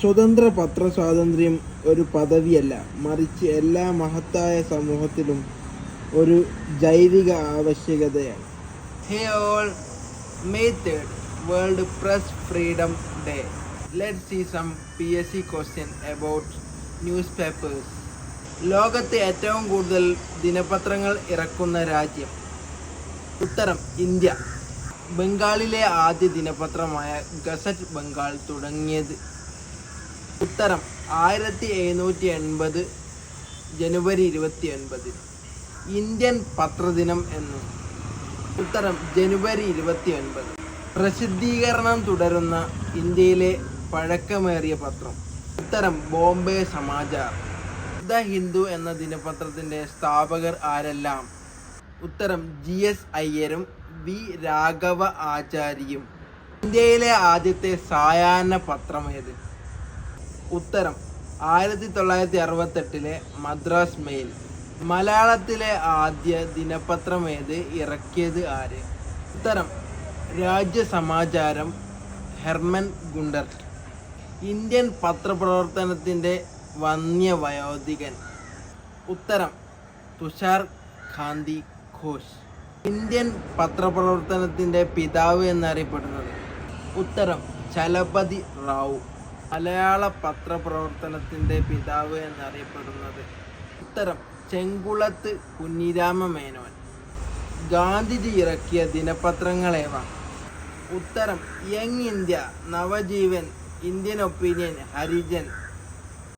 സ്വതന്ത്ര പത്രസ്വാതന്ത്ര്യം ഒരു പദവിയല്ല, മറിച്ച് എല്ലാ മഹത്തായ സമൂഹത്തിലും ഒരു ജൈവിക ആവശ്യകതയാണ്. Hey all, May 3rd, World Press Freedom Day. Let's see some PSC question about newspapers. ലോകത്തെ ഏറ്റവും കൂടുതൽ ദിനപത്രങ്ങൾ ഇറക്കുന്ന രാജ്യം? ഉത്തരം ഇന്ത്യ. ബംഗാളിലെ ആദ്യ ദിനപത്രമായ ഗസറ്റ് ബംഗാൾ തുടങ്ങിയത്? ഉത്തരം 1780 ജനുവരി 29. ഇന്ത്യൻ പത്രദിനം എന്ന്? ഉത്തരം ജനുവരി 29. പ്രസിദ്ധീകരണം തുടരുന്ന ഇന്ത്യയിലെ പഴക്കമേറിയ പത്രം? ഉത്തരം ബോംബെ സമാചാർ. ദ ഹിന്ദു എന്ന ദിനപത്രത്തിൻ്റെ സ്ഥാപകർ ആരെല്ലാം? ഉത്തരം GS അയ്യരും വി രാഘവ ആചാര്യയും. ഇന്ത്യയിലെ ആദ്യത്തെ സായാഹ്ന പത്രമേത്? ഉത്തരം 1968 മദ്രാസ് മെയിൽ. മലയാളത്തിലെ ആദ്യ ദിനപത്രമേത്? ഇറക്കിയത് ആര്? ഉത്തരം രാജ്യസമാചാരം, ഹെർമൻ ഗുണ്ടർട്ട്. ഇന്ത്യൻ പത്രപ്രവർത്തനത്തിൻ്റെ വന്യവയോധികൻ? ഉത്തരം തുഷാർ ഗാന്ധി ഘോഷ്. ഇന്ത്യൻ പത്രപ്രവർത്തനത്തിൻ്റെ പിതാവ് എന്നറിയപ്പെടുന്നത്? ഉത്തരം ചലപതി റാവു. മലയാള പത്രപ്രവർത്തനത്തിൻ്റെ പിതാവ് എന്നറിയപ്പെടുന്നത്? ഉത്തരം ചെങ്കുളത്ത് കുഞ്ഞിരാമ മേനോൻ. ഗാന്ധിജി ഇറക്കിയ ദിനപത്രങ്ങളേവ? ഉത്തരം young India, Navajeevan, Indian opinion, Harijan,